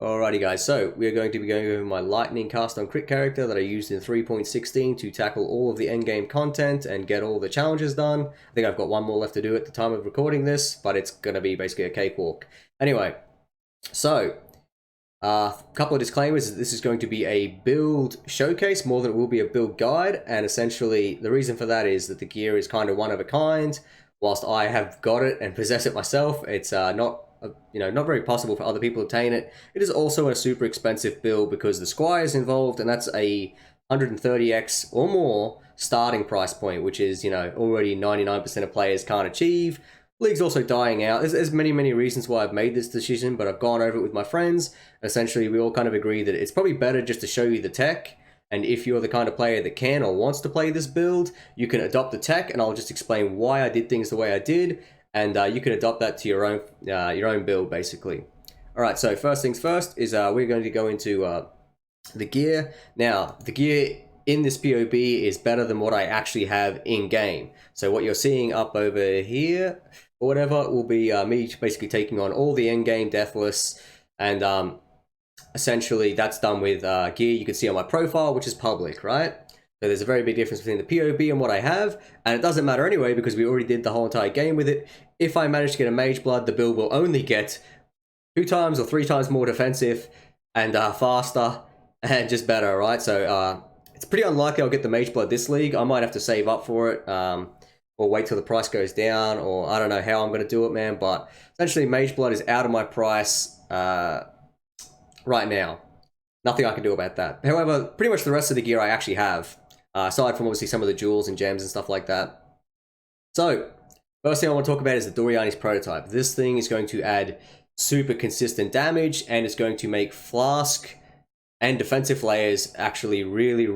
Alrighty guys, so we're going to be going over my Lightning Cast on Crit character that I used in 3.16 to tackle all of the endgame content and get all the challenges done. I think I've got one more left to do at the time of recording this, but it's going to be basically a cakewalk. Anyway, so a couple of disclaimers. This is going to be a build showcase more than it will be a build guide, and essentially the reason for that is that the gear is kind of one of a kind. Whilst I have got it and possess it myself, it's not very possible for other people to obtain it. It is also a super expensive build because the Squire is involved, and that's a 130x or more starting price point, which is, already 99% of players can't achieve. League's also dying out. There's many reasons why I've made this decision, but I've gone over it with my friends. Essentially, we all kind of agree that it's probably better just to show you the tech, and if you're the kind of player that can or wants to play this build, you can adopt the tech, and I'll just explain why I did things the way I did, and you can adopt that to your own build, basically. All right, so first things first is we're going to go into the gear. Now, the gear in this POB is better than what I actually have in game. So what you're seeing up over here or whatever will be me basically taking on all the end game deathless, and essentially that's done with gear you can see on my profile, which is public, right? So there's a very big difference between the POB and what I have, and it doesn't matter anyway because we already did the whole entire game with it. If I manage to get a Mageblood, the build will only get 2 times or 3 times more defensive and faster and just better, right? So it's pretty unlikely I'll get the Mageblood this league. I might have to save up for it or wait till the price goes down, or I don't know how I'm going to do it, man. But essentially Mageblood is out of my price right now. Nothing I can do about that. However, pretty much the rest of the gear I actually have. Aside from obviously some of the jewels and gems and stuff like that. So, first thing I want to talk about is the Doryani's prototype. This thing is going to add super consistent damage, and it's going to make Flask and defensive layers actually really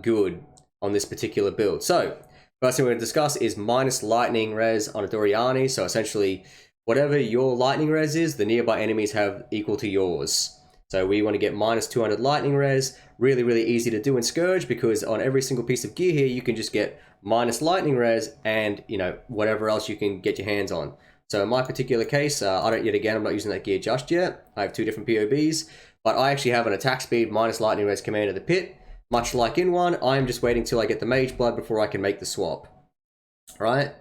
good on this particular build. So, first thing we're going to discuss is minus lightning res on a Doryani. So essentially, whatever your lightning res is, the nearby enemies have equal to yours. So we want to get minus 200 lightning res. Really easy to do in Scourge because on every single piece of gear here, you can just get minus lightning res and, whatever else you can get your hands on. So in my particular case, I'm not using that gear just yet. I have 2 different POBs, but I actually have an attack speed minus lightning res command of the pit. Much like in one, I'm just waiting till I get the Mageblood before I can make the swap. Right?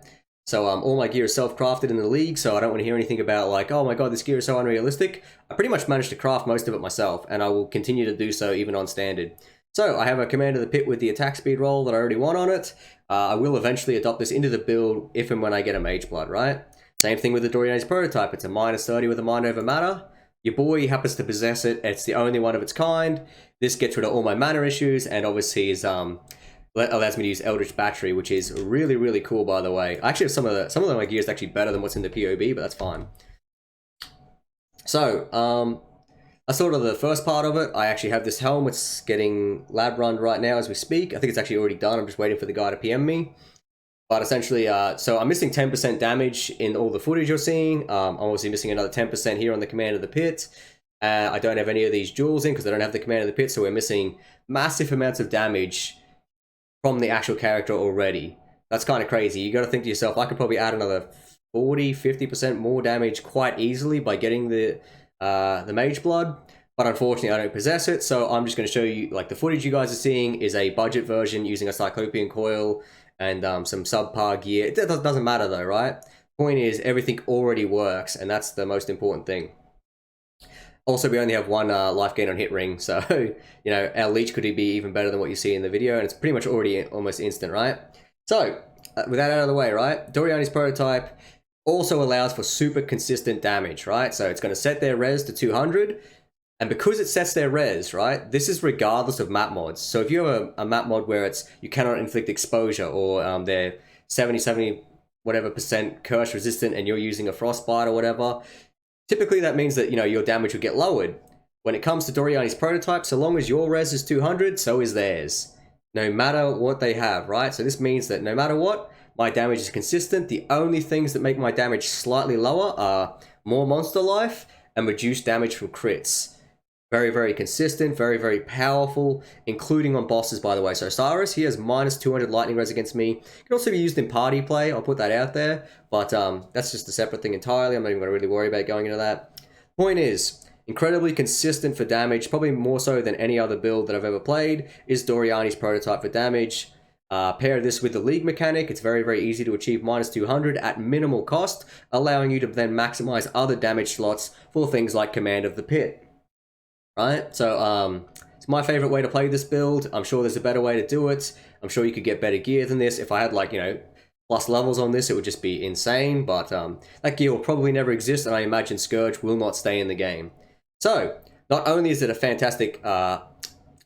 So all my gear is self-crafted in the league, so I don't want to hear anything about like, oh my god, this gear is so unrealistic. I pretty much managed to craft most of it myself, and I will continue to do so even on standard. So I have a command of the pit with the attack speed roll that I already want on it. I will eventually adopt this into the build if and when I get a Mageblood, right? Same thing with the Doryani's prototype. It's a minus 30 with a mind over matter. Your boy happens to possess it. It's the only one of its kind. This gets rid of all my mana issues, and obviously is allows me to use Eldritch Battery, which is really cool, by the way. I actually have some of my gear is actually better than what's in the POB, but that's fine. So, that's sort of the first part of it. I actually have this helm. It's getting lab run right now as we speak. I think it's actually already done. I'm just waiting for the guy to PM me. But essentially, so I'm missing 10% damage in all the footage you're seeing. I'm obviously missing another 10% here on the command of the pit. I don't have any of these jewels in because I don't have the command of the pit, so we're missing massive amounts of damage from the actual character already. That's kind of crazy. You got to think to yourself, I could probably add another 40-50% more damage quite easily by getting the Mageblood, but unfortunately I don't possess it, so I'm just going to show you, like, the footage you guys are seeing is a budget version using a Cyclopean coil and some subpar gear. It doesn't matter though, right? Point is, everything already works, and that's the most important thing. Also, we only have 1 life gain on hit ring, so, our leech could be even better than what you see in the video, and it's pretty much already almost instant, right? So, with that out of the way, right, Doryani's prototype also allows for super consistent damage, right? So it's going to set their res to 200, and because it sets their res, right, this is regardless of map mods. So if you have a map mod where you cannot inflict exposure, or they're 70 whatever % curse resistant and you're using a frostbite or whatever, typically that means that, your damage will get lowered. When it comes to Doryani's prototype, so long as your res is 200, so is theirs. No matter what they have, right? So this means that no matter what, my damage is consistent. The only things that make my damage slightly lower are more monster life and reduced damage from crits. Very consistent, very powerful, including on bosses, by the way. So Cyrus, he has minus 200 lightning res against me. It can also be used in party play, I'll put that out there, but that's just a separate thing entirely. I'm not even going to really worry about going into that. Point is, incredibly consistent for damage, probably more so than any other build that I've ever played, is Doryani's prototype for damage. Pair this with the League mechanic, it's very, very easy to achieve -200 at minimal cost, allowing you to then maximize other damage slots for things like Command of the Pit. Right? So, it's my favorite way to play this build. I'm sure there's a better way to do it. I'm sure you could get better gear than this. If I had, like, you know, plus levels on this, it would just be insane, but that gear will probably never exist, and I imagine Scourge will not stay in the game. So, not only is it a fantastic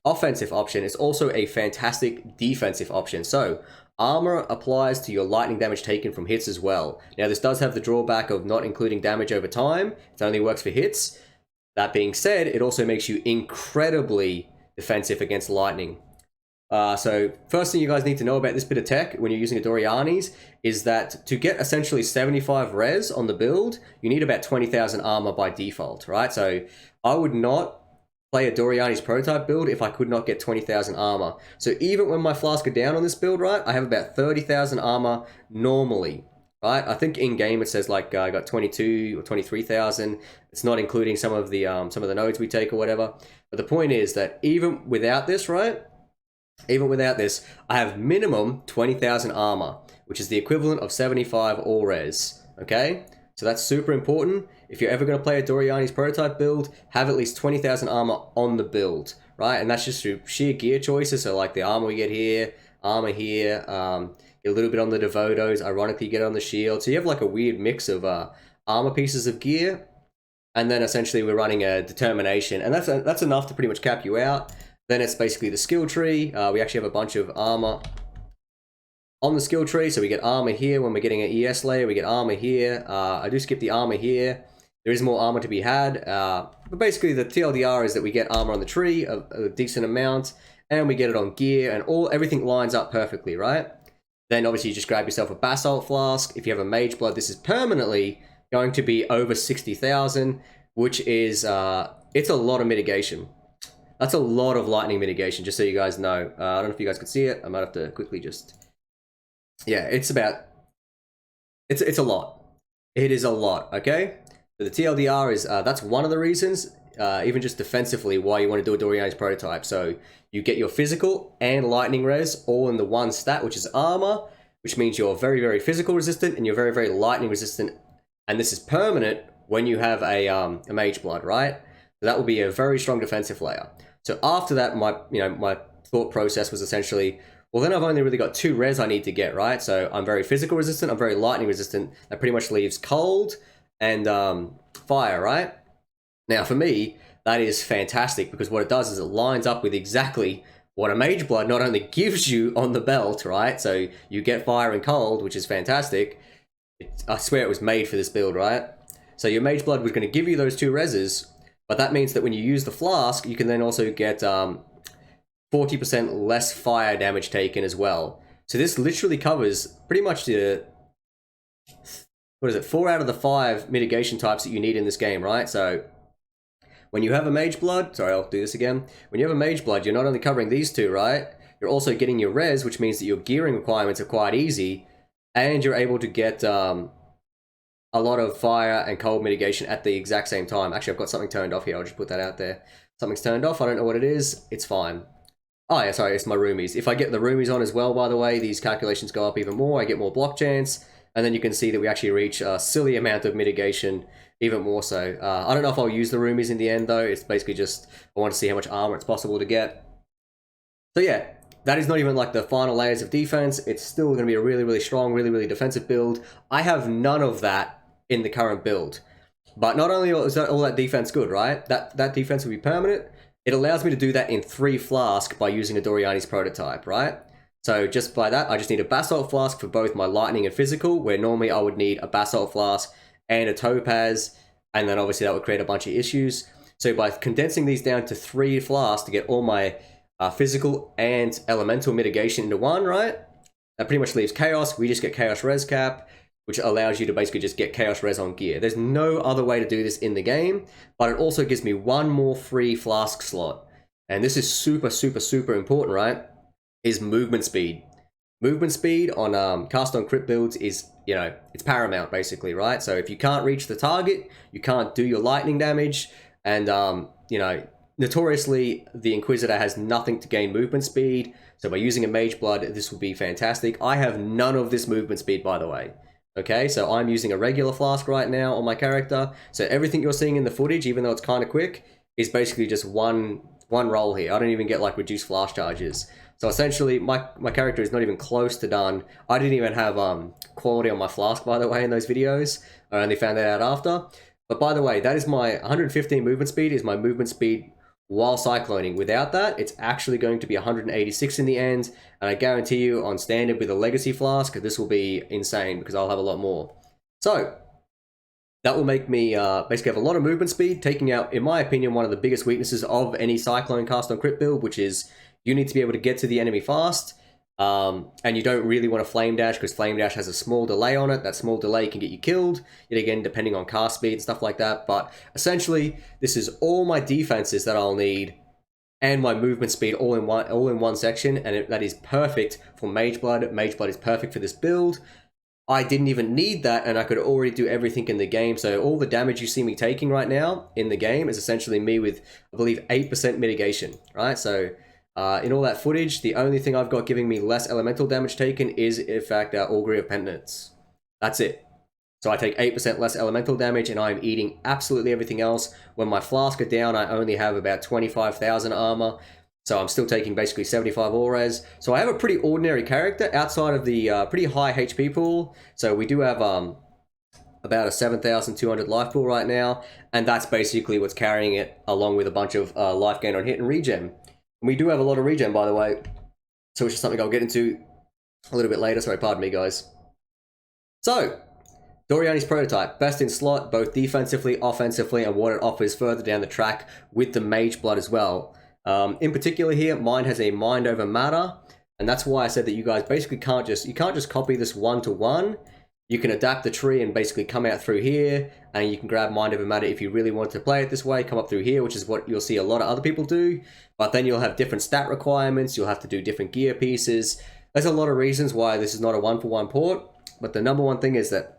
offensive option, it's also a fantastic defensive option. So, armor applies to your lightning damage taken from hits as well. Now, this does have the drawback of not including damage over time. It only works for hits. That being said, it also makes you incredibly defensive against lightning. So first thing you guys need to know about this bit of tech when you're using a Doryani's is that to get essentially 75 res on the build, you need about 20,000 armor by default, right? So I would not play a Doryani's prototype build if I could not get 20,000 armor. So even when my flask are down on this build, right, I have about 30,000 armor normally. Right? I think in game it says like I got 22 or 23,000. It's not including some of the nodes we take or whatever. But the point is that even without this, right? Even without this, I have minimum 20,000 armor, which is the equivalent of 75 all res. Okay, so that's super important. If you're ever going to play a Doryani's prototype build, have at least 20,000 armor on the build, right? And that's just through sheer gear choices. So like the armor we get here, armor here. A little bit on the Devotos, ironically you get it on the shield. So you have like a weird mix of armor pieces of gear, and then essentially we're running a determination, and that's enough to pretty much cap you out. Then it's basically the skill tree. We actually have a bunch of armor on the skill tree, so we get armor here when we're getting an ES layer, we get armor here. I do skip the armor here. There is more armor to be had, but basically the TLDR is that we get armor on the tree, a decent amount, and we get it on gear, and everything lines up perfectly, right? Then obviously you just grab yourself a Basalt Flask. If you have a Mageblood, this is permanently going to be over 60,000, which is, it's a lot of mitigation. That's a lot of lightning mitigation, just so you guys know. I don't know if you guys can see it. I might have to quickly just... Yeah, it's a lot. It is a lot, okay? So the TLDR is, that's one of the reasons, even just defensively, why you want to do a Doryani's prototype. So you get your physical and lightning res all in the one stat, which is armor, which means you're very, very physical resistant and you're very, very lightning resistant. And this is permanent when you have a Mageblood, right? So that will be a very strong defensive layer. So after that, my thought process was essentially, well, then I've only really got 2 res I need to get, right? So I'm very physical resistant, I'm very lightning resistant. That pretty much leaves cold and fire, right? Now for me, that is fantastic because what it does is it lines up with exactly what a Mageblood not only gives you on the belt, right? So you get fire and cold, which is fantastic. I swear it was made for this build, right? So your Mageblood was going to give you those 2 reses, but that means that when you use the flask, you can then also get 40% less fire damage taken as well. So this literally covers pretty much the, 4 out of the 5 mitigation types that you need in this game, right? So when you have a Mageblood, sorry, I'll do this again. When you have a Mageblood, you're not only covering these 2, right? You're also getting your res, which means that your gearing requirements are quite easy, and you're able to get a lot of fire and cold mitigation at the exact same time. Actually, I've got something turned off here. I'll just put that out there. Something's turned off. I don't know what it is. It's fine. Oh, yeah, sorry, it's my roomies. If I get the roomies on as well, by the way, these calculations go up even more. I get more block chance, and then you can see that we actually reach a silly amount of mitigation, even more so. I don't know if I'll use the roomies in the end, though. It's basically just, I want to see how much armor it's possible to get. So yeah, that is not even like the final layers of defense. It's still going to be a really, really strong, really, really defensive build. I have none of that in the current build. But not only is all that defense good, right? That defense will be permanent. It allows me to do that in 3 Flask by using a Doryani's prototype, right? So just by that, I just need a Basalt Flask for both my lightning and physical, where normally I would need a Basalt Flask and a Topaz, and then obviously that would create a bunch of issues. So by condensing these down to 3 Flasks to get all my physical and elemental mitigation into one, right? That pretty much leaves Chaos. We just get Chaos Res Cap, which allows you to basically just get Chaos Res on gear. There's no other way to do this in the game, but it also gives me 1 more free Flask slot. And this is super, super, super important, right? Is movement speed. Movement speed on cast on crit builds is, you know, it's paramount basically, right? So if you can't reach the target, you can't do your lightning damage, And, you know, notoriously, the Inquisitor has nothing to gain movement speed. So by using a Mageblood, this will be fantastic. I have none of this movement speed, by the way. Okay, so I'm using a regular Flask right now on my character. So everything you're seeing in the footage, even though it's kind of quick, is basically just one roll here. I don't even get like reduced flash charges. So essentially, my character is not even close to done. I didn't even have quality on my Flask, by the way, in those videos. I only found that out after. But by the way, that is my 115 movement speed, is my movement speed while cycloning. Without that, it's actually going to be 186 in the end. And I guarantee you, on standard with a legacy Flask, this will be insane because I'll have a lot more. So that will make me basically have a lot of movement speed, taking out, in my opinion, one of the biggest weaknesses of any Cyclone cast on crit build, which is you need to be able to get to the enemy fast. And you don't really want to flame dash because flame dash has a small delay on it. That small delay can get you killed, yet again, depending on cast speed and stuff like that. But essentially, this is all my defenses that I'll need and my movement speed all in one section, and that is perfect for Mageblood. Mageblood is perfect for this build. I didn't even need that, and I could already do everything in the game. So all the damage you see me taking right now in the game is essentially me with, I believe, 8% mitigation, right? So in all that footage, the only thing I've got giving me less elemental damage taken is, in fact, Augury of Penitence. That's it. So I take 8% less elemental damage, and I'm eating absolutely everything else. When my Flask are down, I only have about 25,000 armor. So I'm still taking basically 75 Ores. So I have a pretty ordinary character outside of the pretty high HP pool. So we do have about a 7,200 life pool right now. And that's basically what's carrying it, along with a bunch of life gain on hit and regen. We do have a lot of regen, by the way, so which is something I'll get into a little bit later. Sorry, pardon me, guys. So, Doryani's prototype, best in slot, both defensively, offensively, and what it offers further down the track with the Mageblood as well. In particular here, mine has a mind over matter, and that's why I said that you guys basically can't just copy this one-to-one. You can adapt the tree and basically come out through here, and you can grab Mind Over Matter if you really want to play it this way, come up through here, which is what you'll see a lot of other people do. But then you'll have different stat requirements, you'll have to do different gear pieces. There's a lot of reasons why this is not a one-for-one port, but the number one thing is that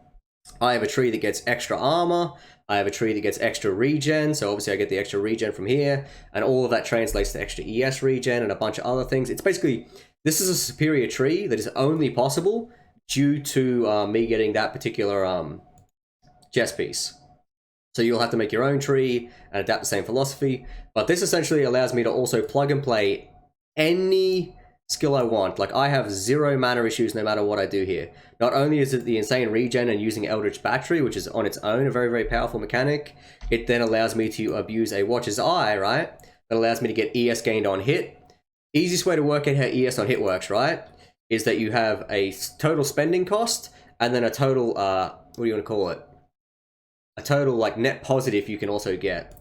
I have a tree that gets extra armor, I have a tree that gets extra regen, so obviously I get the extra regen from here, and all of that translates to extra ES regen and a bunch of other things. It's basically, this is a superior tree that is only possible due to me getting that particular chess piece. So you'll have to make your own tree and adapt the same philosophy. But this essentially allows me to also plug and play any skill I want. Like, I have zero mana issues no matter what I do here. Not only is it the insane regen and using Eldritch Battery, which is on its own a very, very powerful mechanic, it then allows me to abuse a Watcher's Eye, right? That allows me to get ES gained on hit. Easiest way to work out how ES on hit works, right, is that you have a total spending cost and then a total, what do you want to call it? A total, like, net positive you can also get.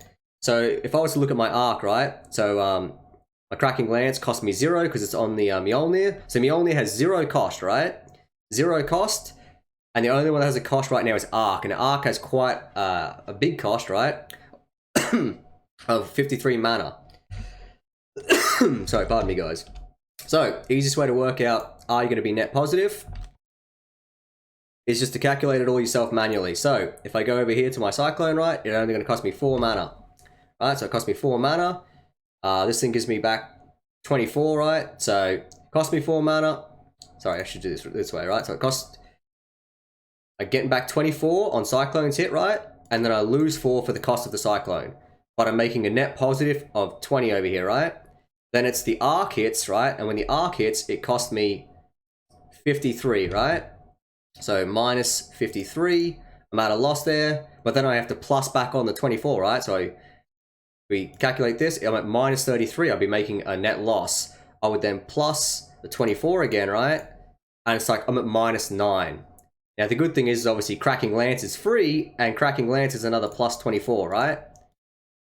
So if I was to look at my arc, right? So my Cracking Lance cost me 0 because it's on the Mjolnir. So Mjolnir has 0 cost, right? 0 cost. And the only one that has a cost right now is Arc. And Arc has quite a big cost, right? of 53 mana. Sorry, pardon me, guys. So, easiest way to work out, are you going to be net positive? Is just to calculate it all yourself manually. So, if I go over here to my Cyclone, right, it's only going to cost me 4 mana. Right, so it cost me 4 mana. This thing gives me back 24, right? So, it cost me 4 mana. Sorry, I should do this way, right? So it costs, I'm getting back 24 on Cyclone's hit, right? And then I lose 4 for the cost of the Cyclone. But I'm making a net positive of 20 over here, right? Then it's the arc hits, right? And when the arc hits, it cost me 53, right? So minus 53, I'm at a loss there. But then I have to plus back on the 24, right? So we calculate this, I'm at minus 33, I'll be making a net loss. I would then plus the 24 again, right? And it's like, I'm at minus 9. Now, the good thing is, obviously, Cracking Lance is free, and Cracking Lance is another plus 24, right?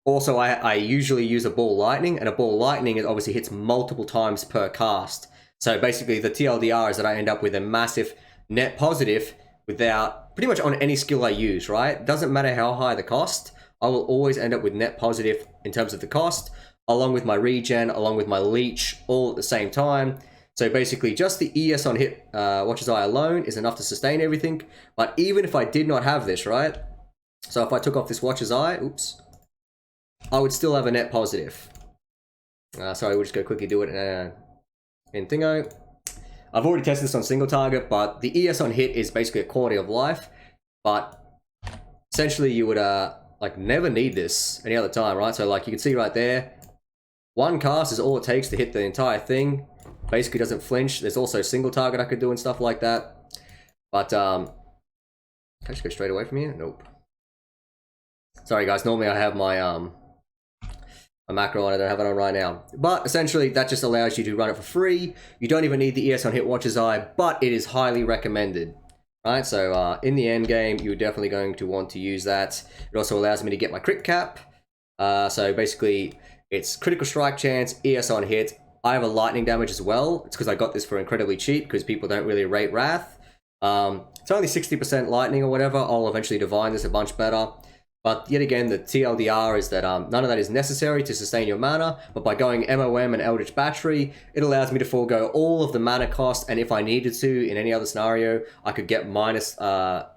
Also, I usually use a Ball Lightning, and a Ball Lightning obviously hits multiple times per cast. So basically, the TLDR is that I end up with a massive net positive without, pretty much on any skill I use, right? Doesn't matter how high the cost, I will always end up with net positive in terms of the cost, along with my regen, along with my leech, all at the same time. So basically, just the ES on hit Watcher's Eye alone is enough to sustain everything. But even if I did not have this, right? So if I took off this Watcher's Eye, oops. I would still have a net positive. Sorry, we'll just go quickly do it in Thingo. I've already tested this on single target, but the ES on hit is basically a quality of life. But essentially, you would like never need this any other time, right? So like you can see right there, one cast is all it takes to hit the entire thing. Basically doesn't flinch. There's also single target I could do and stuff like that. But can I just go straight away from here? Nope. Sorry guys, normally I have my a macro on. I don't have it on right now. But essentially that just allows you to run it for free. You don't even need the ES on Hit Watcher's Eye, but it is highly recommended. Right, so in the end game, you're definitely going to want to use that. It also allows me to get my crit cap. So basically, it's critical strike chance, ES on hit. I have a lightning damage as well. It's because I got this for incredibly cheap because people don't really rate Wrath. It's only 60% lightning or whatever. I'll eventually divine this a bunch better. But yet again, the TLDR is that none of that is necessary to sustain your mana, but by going MoM and Eldritch Battery, it allows me to forego all of the mana cost, and if I needed to, in any other scenario, I could get minus mana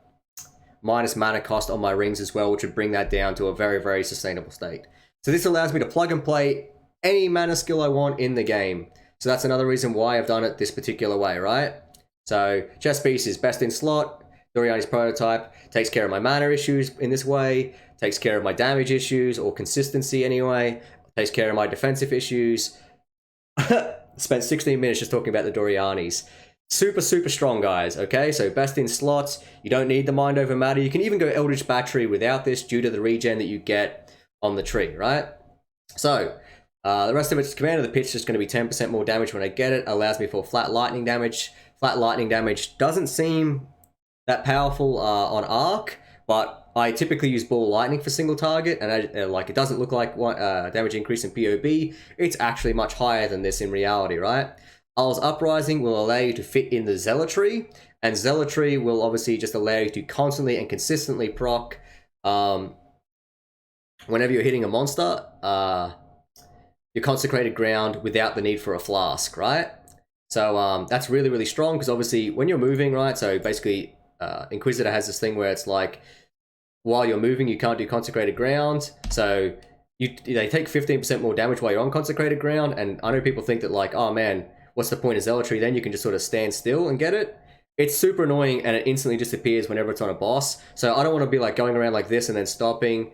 cost on my rings as well, which would bring that down to a very, very sustainable state. So this allows me to plug and play any mana skill I want in the game. So that's another reason why I've done it this particular way, right? So chess piece is best in slot. Doryani's prototype takes care of my mana issues in this way, takes care of my damage issues, or consistency anyway, takes care of my defensive issues. Spent 16 minutes just talking about the Doryanis. Super, super strong, guys, okay? So best in slots, you don't need the mind over matter. You can even go Eldritch Battery without this due to the regen that you get on the tree, right? So, the rest of it's command of the pitch, just going to be 10% more damage when I get it. Allows me for flat lightning damage. Flat lightning damage doesn't seem that powerful on arc, but I typically use ball lightning for single target, and like it doesn't look like damage increase in POB. It's actually much higher than this in reality, right? Owl's Uprising will allow you to fit in the Zealotry, and Zealotry will obviously just allow you to constantly and consistently proc whenever you're hitting a monster, your Consecrated Ground without the need for a Flask, right? So that's really, really strong, because obviously when you're moving, right, so basically Inquisitor has this thing where it's like, while you're moving, you can't do Consecrated Ground, so they take 15% more damage while you're on Consecrated Ground, and I know people think that like, oh man, what's the point of Zealotry? Then you can just sort of stand still and get it. It's super annoying, and it instantly disappears whenever it's on a boss, so I don't want to be like going around like this and then stopping,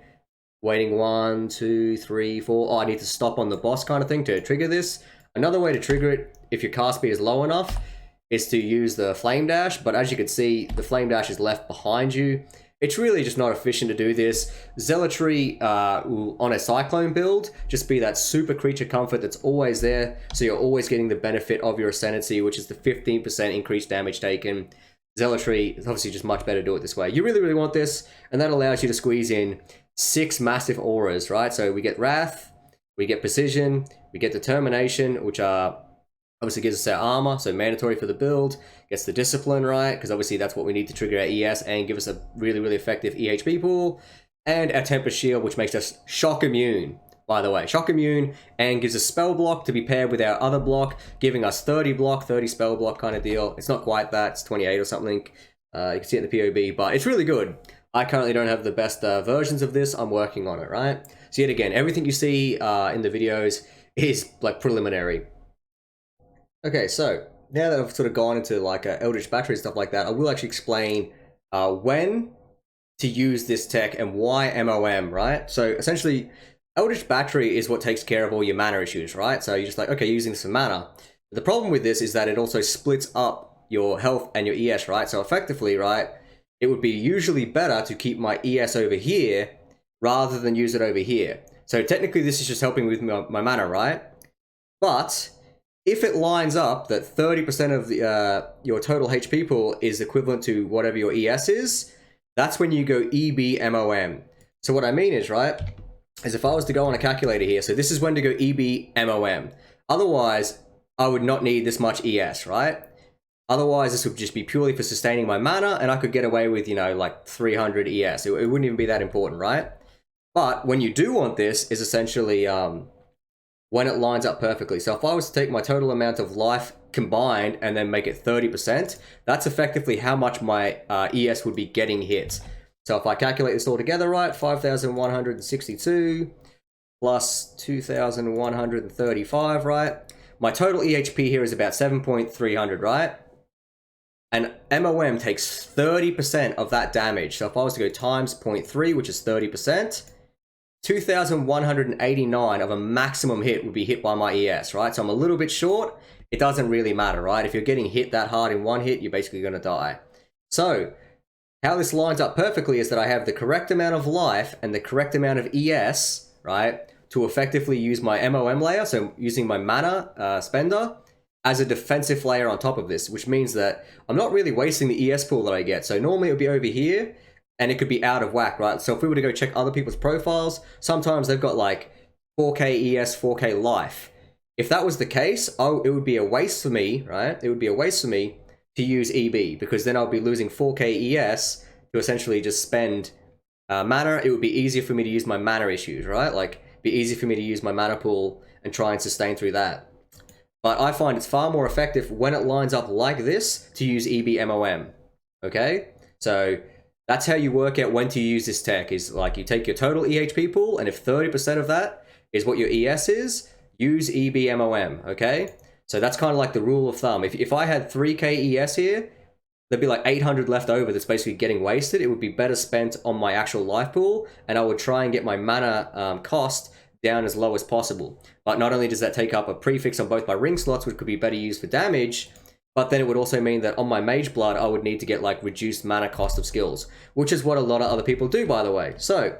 waiting 1, 2, 3, 4, oh, I need to stop on the boss kind of thing to trigger this. Another way to trigger it, if your cast speed is low enough, is to use the Flame Dash, but as you can see, the Flame Dash is left behind you. It's really just not efficient to do this. Zealotry will, on a Cyclone build, just be that super creature comfort that's always there, so you're always getting the benefit of your Ascendancy, which is the 15% increased damage taken. Zealotry is obviously just much better to do it this way. You really, really want this, and that allows you to squeeze in 6 massive auras, right? So we get Wrath, we get Precision, we get Determination, which obviously gives us our armor, so mandatory for the build. Gets the discipline, right? Because obviously that's what we need to trigger our ES and give us a really, really effective EHP pool. And our Tempest Shield, which makes us shock immune, by the way. Shock immune, and gives us spell block to be paired with our other block, giving us 30 block, 30 spell block kind of deal. It's not quite that, it's 28 or something. You can see it in the POB, but it's really good. I currently don't have the best versions of this. I'm working on it, right? So yet again, everything you see in the videos is like preliminary. Okay, so now that I've sort of gone into like Eldritch Battery and stuff like that, I will actually explain when to use this tech and why MoM, right? So essentially, Eldritch Battery is what takes care of all your mana issues, right? So you're just like, okay, using this for mana. But the problem with this is that it also splits up your health and your ES, right? So effectively, right, it would be usually better to keep my ES over here rather than use it over here. So technically, this is just helping with my mana, right? But if it lines up that 30% of your total HP pool is equivalent to whatever your ES is, that's when you go EB MoM. So what I mean is, right, is if I was to go on a calculator here, so this is when to go EB MoM. Otherwise, I would not need this much ES, right? Otherwise, this would just be purely for sustaining my mana, and I could get away with, you know, like 300 ES. It wouldn't even be that important, right? But when you do want this, is essentially when it lines up perfectly. So if I was to take my total amount of life combined and then make it 30%, that's effectively how much my ES would be getting hit. So if I calculate this all together, right, 5,162 plus 2,135, right? My total EHP here is about 7,300, right? And MoM takes 30% of that damage. So if I was to go times 0.3, which is 30%, 2,189 of a maximum hit would be hit by my ES, right? So I'm a little bit short. It doesn't really matter, right? If you're getting hit that hard in one hit, you're basically going to die. So how this lines up perfectly is that I have the correct amount of life and the correct amount of ES, right, to effectively use my MoM layer, so using my mana spender, as a defensive layer on top of this, which means that I'm not really wasting the ES pool that I get. So normally it would be over here, and it could be out of whack, right? So if we were to go check other people's profiles, sometimes they've got like 4k ES, 4k life. If that was the case, it would be a waste for me, right? It would be a waste for me to use EB, because then I'll be losing 4k ES to essentially just spend mana. It would be easier for me to use my mana issues, right? Like, be easy for me to use my mana pool and try and sustain through that. But I find it's far more effective when it lines up like this to use EB MoM, okay? So that's how you work out when to use this tech, is like you take your total EHP pool, and if 30% of that is what your ES is, use EB MoM, okay? So that's kind of like the rule of thumb. If I had 3k ES here, there'd be like 800 left over that's basically getting wasted. It would be better spent on my actual life pool, and I would try and get my mana cost down as low as possible. But not only does that take up a prefix on both my ring slots, which could be better used for damage, but then it would also mean that on my Mageblood, I would need to get like reduced mana cost of skills, which is what a lot of other people do, by the way. So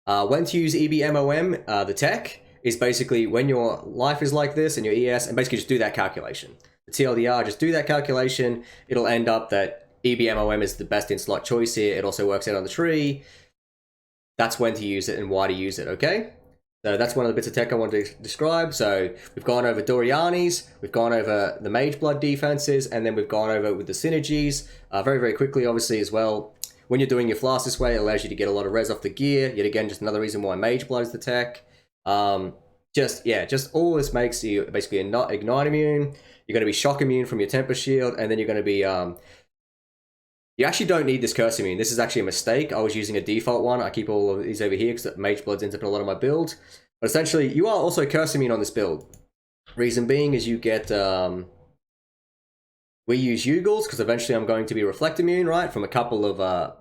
when to use EB MoM, the tech is basically when your life is like this and your ES, and basically just do that calculation. The TLDR, just do that calculation. It'll end up that EB MoM is the best in-slot choice here. It also works out on the tree. That's when to use it and why to use it, okay? So that's one of the bits of tech I wanted to describe. So we've gone over Doryani's, we've gone over the Mageblood defenses, and then we've gone over with the synergies. Very, very quickly, obviously, as well. When you're doing your Flasks this way, it allows you to get a lot of res off the gear. Yet again, just another reason why Mageblood is the tech. Just all this makes you basically a not ignite immune. You're going to be shock immune from your temper shield, and then you're going to be you actually don't need this curse immune. This is actually a mistake. I was using a default one. I keep all of these over here because Mageblood ends up in a lot of my builds. But essentially, you are also curse immune on this build. Reason being is you get we use Ugals because eventually I'm going to be reflect immune, right, from a couple of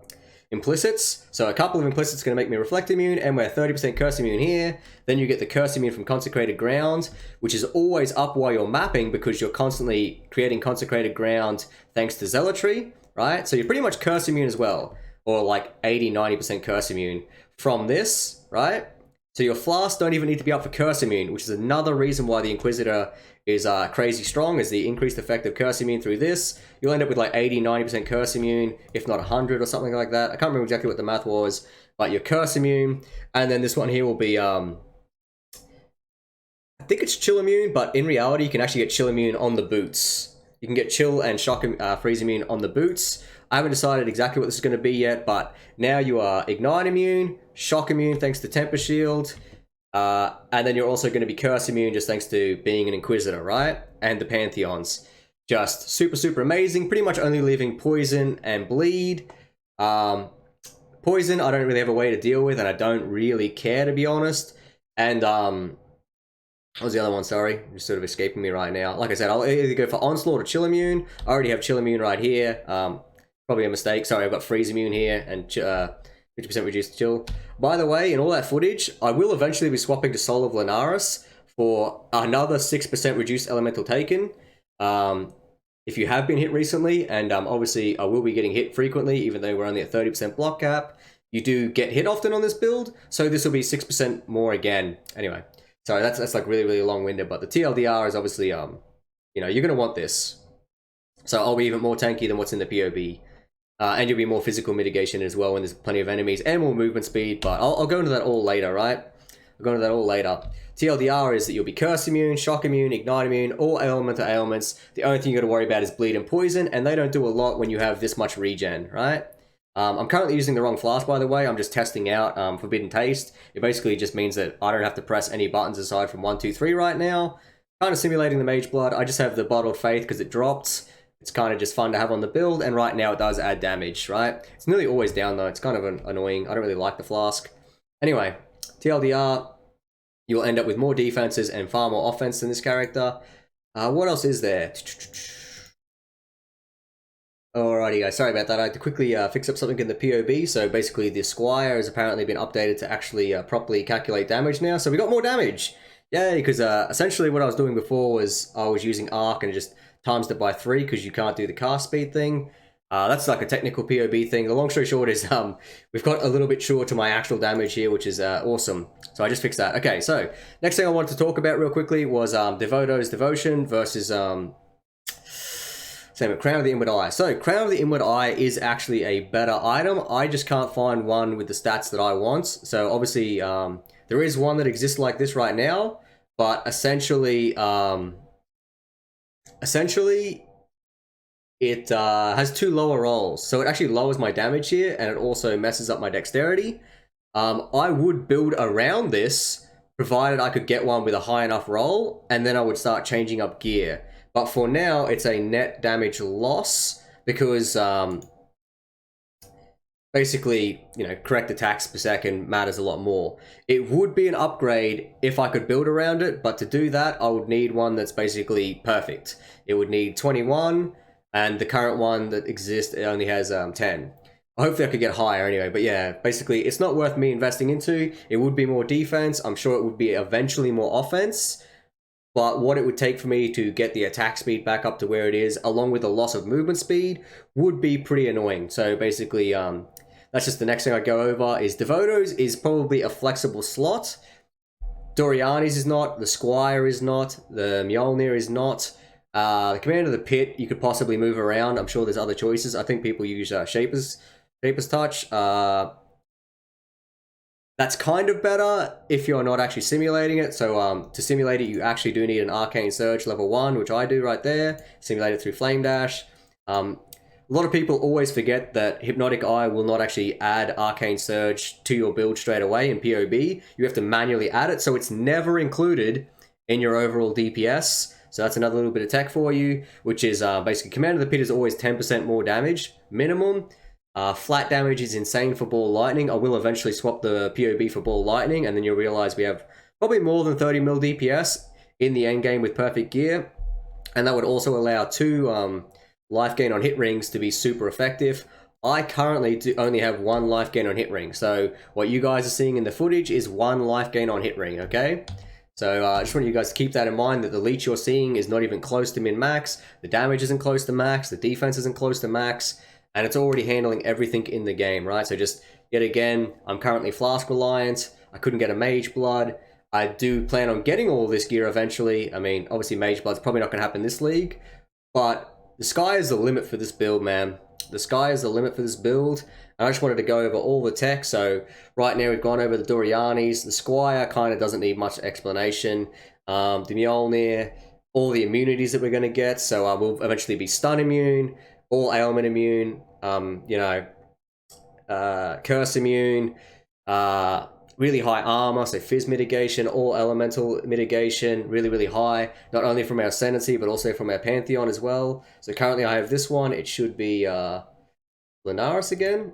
implicits. So a couple of implicits is going to make me reflect immune, and we're 30% curse immune here. Then you get the curse immune from consecrated ground, which is always up while you're mapping because you're constantly creating consecrated ground thanks to zealotry, right? So you're pretty much curse immune as well, or like 80-90% curse immune from this, right? So your Flasks don't even need to be up for curse immune, which is another reason why the Inquisitor is crazy strong, is the increased effect of curse immune through this. You'll end up with like 80-90% curse immune, if not 100 or something like that. I can't remember exactly what the math was, but you're curse immune. And then this one here will be, I think it's chill immune, but in reality, you can actually get chill immune on the boots. You can get chill and shock freeze immune on the boots. I haven't decided exactly what this is going to be yet, but now you are ignite immune, shock immune thanks to temper shield, and then you're also going to be curse immune just thanks to being an Inquisitor, right? And the Pantheons. Just super, super amazing. Pretty much only leaving poison and bleed. Poison, I don't really have a way to deal with, and I don't really care, to be honest. And what was the other one? Sorry, just sort of escaping me right now. Like I said, I'll either go for Onslaught or Chill Immune. I already have Chill Immune right here. Probably a mistake. Sorry, I've got Freeze Immune here and 50% reduced Chill. By the way, in all that footage, I will eventually be swapping to Soul of Lunaris for another 6% reduced Elemental Taken. If you have been hit recently, and obviously I will be getting hit frequently, even though we're only at 30% block cap. You do get hit often on this build, so this will be 6% more again. Anyway. Sorry, that's like really, really long-winded, but the TLDR is obviously, you know, you're going to want this. So I'll be even more tanky than what's in the POB. And you'll be more physical mitigation as well when there's plenty of enemies and more movement speed, but I'll go into that all later, right? I'll go into that all later. TLDR is that you'll be curse immune, shock immune, ignite immune, all elemental ailments. The only thing you got to worry about is bleed and poison, and they don't do a lot when you have this much regen, right? I'm currently using the wrong Flask, by the way. I'm just testing out Forbidden Taste. It basically just means that I don't have to press any buttons aside from 1, 2, 3 right now. Kind of simulating the Mageblood. I just have the Bottled Faith because it dropped. It's kind of just fun to have on the build, and right now it does add damage, right? It's nearly always down, though. It's kind of annoying. I don't really like the Flask. Anyway, TLDR, you'll end up with more defenses and far more offense than this character. What else is there? Alrighty guys, sorry about that. I had to quickly fix up something in the POB. So basically the Squire has apparently been updated to actually properly calculate damage now. So we got more damage. Yay, because essentially what I was doing before was I was using Arc and just times it by 3 because you can't do the cast speed thing. That's like a technical POB thing. The long story short is we've got a little bit short to my actual damage here, which is awesome. So I just fixed that. Okay, so next thing I wanted to talk about real quickly was Devoto's Devotion versus Crown of the Inward Eye. So Crown of the Inward Eye is actually a better item. I just can't find one with the stats that I want. So obviously there is one that exists like this right now, but essentially it has 2 lower rolls. So it actually lowers my damage here, and it also messes up my dexterity. I would build around this, provided I could get one with a high enough roll, and then I would start changing up gear. But for now, it's a net damage loss, because basically, you know, correct attacks per second matters a lot more. It would be an upgrade if I could build around it, but to do that, I would need one that's basically perfect. It would need 21, and the current one that exists, it only has 10. Hopefully I could get higher anyway, but yeah, basically it's not worth me investing into. It would be more defense. I'm sure it would be eventually more offense, but what it would take for me to get the attack speed back up to where it is, along with the loss of movement speed, would be pretty annoying. So basically, that's just the next thing I go over, is Devoto's is probably a flexible slot. Doryani's is not, the Squire is not, the Mjolnir is not. The Command of the Pit, you could possibly move around. I'm sure there's other choices. I think people use Shaper's Touch. That's kind of better if you're not actually simulating it. So to simulate it, you actually do need an Arcane Surge level 1, which I do right there. Simulate it through Flame Dash. A lot of people always forget that Hypnotic Eye will not actually add Arcane Surge to your build straight away in POB. You have to manually add it, so it's never included in your overall DPS. So that's another little bit of tech for you, which is basically Command of the Pit is always 10% more damage, minimum. Flat damage is insane for Ball Lightning. I will eventually swap the POB for Ball Lightning, and then you'll realize we have probably more than 30 mil DPS in the endgame with perfect gear. And that would also allow 2 life gain on hit rings to be super effective. I currently only have 1 life gain on hit ring. So what you guys are seeing in the footage is 1 life gain on hit ring, okay? So I just want you guys to keep that in mind, that the leech you're seeing is not even close to min-max, the damage isn't close to max, the defense isn't close to max, and it's already handling everything in the game, right? So just, yet again, I'm currently Flask reliant, I couldn't get a Mageblood. I do plan on getting all this gear eventually. I mean, obviously Mageblood's probably not going to happen this league, but the sky is the limit for this build, man. The sky is the limit for this build. And I just wanted to go over all the tech. So right now we've gone over the Doryanis. The Squire kind of doesn't need much explanation. The Mjolnir, all the immunities that we're going to get. So we'll eventually be stun immune, all ailment immune, curse immune, really high armor, so fizz mitigation, all elemental mitigation, really, really high, not only from our Ascendancy, but also from our Pantheon as well. So currently I have this one. It should be Lunaris again.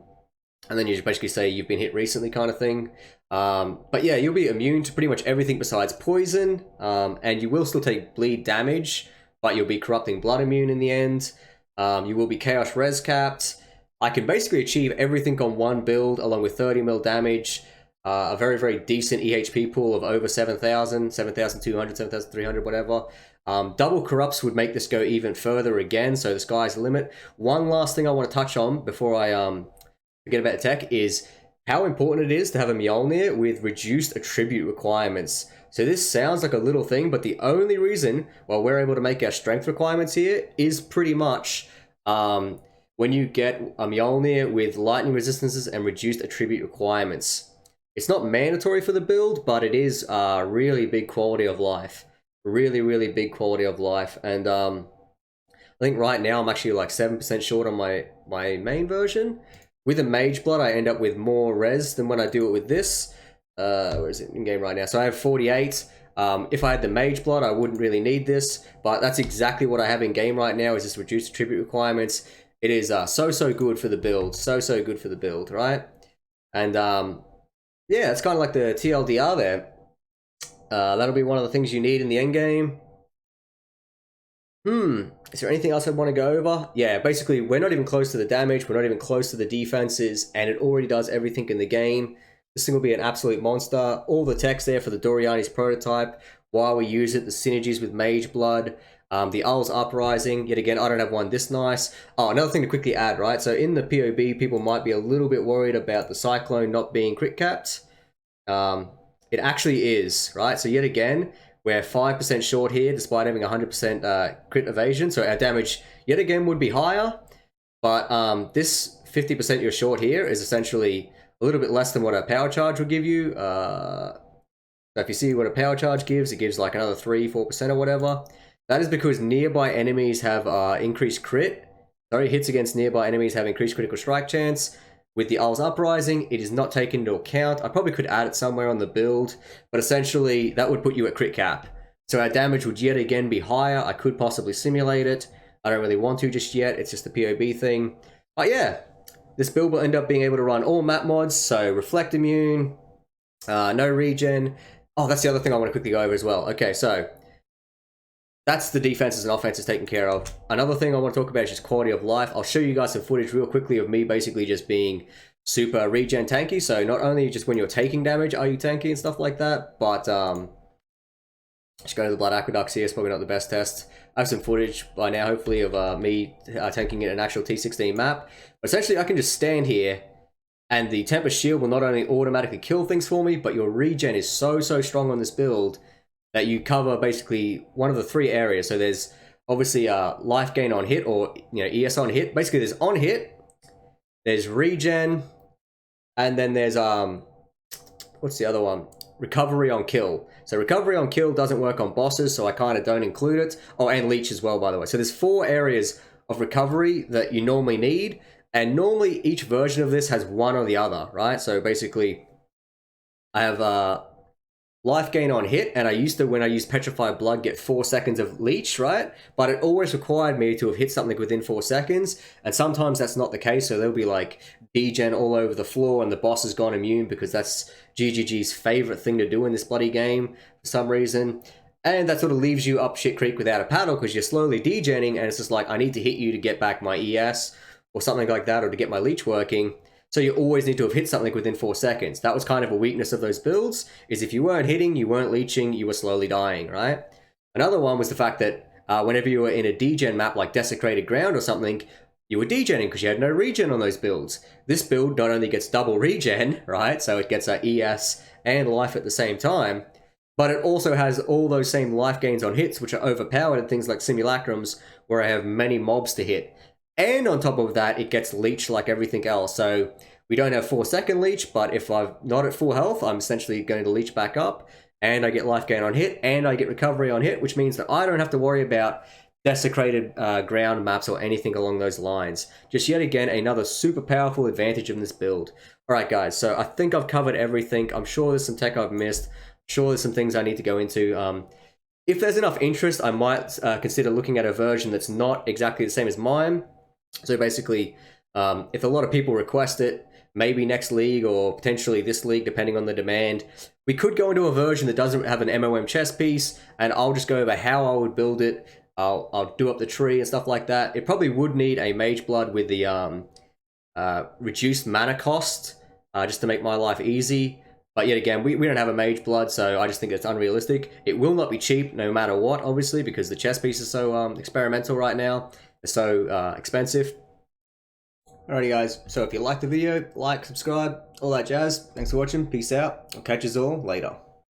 And then you just basically say you've been hit recently kind of thing. But yeah, you'll be immune to pretty much everything besides poison. And you will still take bleed damage, but you'll be corrupting blood immune in the end. You will be chaos res capped. I can basically achieve everything on one build along with 30 mil damage. A very, very decent EHP pool of over 7,000, 7,200, 7,300, whatever. Double corrupts would make this go even further again, so the sky's the limit. One last thing I want to touch on before I forget about the tech is how important it is to have a Mjolnir with reduced attribute requirements. So this sounds like a little thing, but the only reason why we're able to make our strength requirements here is pretty much when you get a Mjolnir with lightning resistances and reduced attribute requirements. It's not mandatory for the build, but it is really big quality of life. Really, really big quality of life. And I think right now I'm actually like 7% short on my main version. With a Mageblood, I end up with more res than when I do it with this. Where is it in game right now? So I have 48. If I had the Mageblood, I wouldn't really need this, but that's exactly what I have in game right now, is this reduced attribute requirements. It is so good for the build. So good for the build, right? And yeah, it's kind of like the TLDR there. That'll be one of the things you need in the endgame. Is there anything else I want to go over? Yeah, basically, we're not even close to the damage, we're not even close to the defenses, and it already does everything in the game. This thing will be an absolute monster. All the text there for the Doryani's prototype, while we use it, the synergies with Mageblood, the Owl's Uprising. Yet again, I don't have one this nice. Oh, another thing to quickly add, right? So in the POB, people might be a little bit worried about the Cyclone not being crit capped. It actually is, right? So yet again, we're 5% short here, despite having 100% crit evasion. So our damage, yet again, would be higher. But this 50% you're short here is essentially a little bit less than what a power charge would give you. So if you see what a power charge gives, it gives like another 3-4% or whatever. That is because nearby enemies have increased crit. Sorry, hits against nearby enemies have increased critical strike chance. With the Owl's Uprising, it is not taken into account. I probably could add it somewhere on the build, but essentially that would put you at crit cap. So our damage would yet again be higher. I could possibly simulate it. I don't really want to just yet. It's just a POB thing. But yeah, this build will end up being able to run all map mods. So Reflect Immune, no regen. Oh, that's the other thing I want to quickly go over as well. Okay, so that's the defenses and offenses taken care of. Another thing I want to talk about is just quality of life. I'll show you guys some footage real quickly of me basically just being super regen tanky. So not only just when you're taking damage are you tanky and stuff like that, but just go to the Blood Aqueducts here. It's probably not the best test. I have some footage by now, hopefully, of me tanking in an actual T16 map. But essentially, I can just stand here, and the Tempest Shield will not only automatically kill things for me, but your regen is so strong on this build that you cover basically one of the 3 areas. So there's obviously life gain on hit, or ES on hit. Basically, there's on hit, there's regen, and then there's what's the other one? Recovery on kill. So recovery on kill doesn't work on bosses, so I kind of don't include it. Oh, and leech as well, by the way. So there's 4 areas of recovery that you normally need, and normally each version of this has one or the other, right? So basically, I have life gain on hit, and I used to, when I used Petrified Blood, get 4 seconds of leech, right? But it always required me to have hit something within 4 seconds, and sometimes that's not the case, so there'll be like degen all over the floor and the boss has gone immune, because that's GGG's favorite thing to do in this bloody game for some reason. And that sort of leaves you up shit creek without a paddle, because you're slowly degenning, and it's just like, I need to hit you to get back my ES, or something like that, or to get my leech working. So you always need to have hit something within 4 seconds. That was kind of a weakness of those builds, is if you weren't hitting, you weren't leeching, you were slowly dying, right? Another one was the fact that whenever you were in a degen map like Desecrated Ground or something, you were degenning because you had no regen on those builds. This build not only gets double regen, right? So it gets ES and life at the same time, but it also has all those same life gains on hits, which are overpowered in things like Simulacrums, where I have many mobs to hit. And on top of that, it gets leech like everything else. So we don't have 4-second leech, but if I'm not at full health, I'm essentially going to leech back up, and I get life gain on hit, and I get recovery on hit, which means that I don't have to worry about desecrated ground maps or anything along those lines. Just yet again, another super powerful advantage of this build. Alright guys, so I think I've covered everything. I'm sure there's some tech I've missed. I'm sure there's some things I need to go into. If there's enough interest, I might consider looking at a version that's not exactly the same as mine. So basically, if a lot of people request it, maybe next league or potentially this league, depending on the demand, we could go into a version that doesn't have an MoM chess piece, and I'll just go over how I would build it. I'll do up the tree and stuff like that. It probably would need a Mageblood with the reduced mana cost, just to make my life easy. But yet again, we don't have a Mageblood, so I just think it's unrealistic. It will not be cheap no matter what, obviously, because the chess piece is so experimental right now. It's so expensive. Alrighty guys, so if you liked the video, like, subscribe, all that jazz. Thanks for watching, peace out. I'll catch you all later.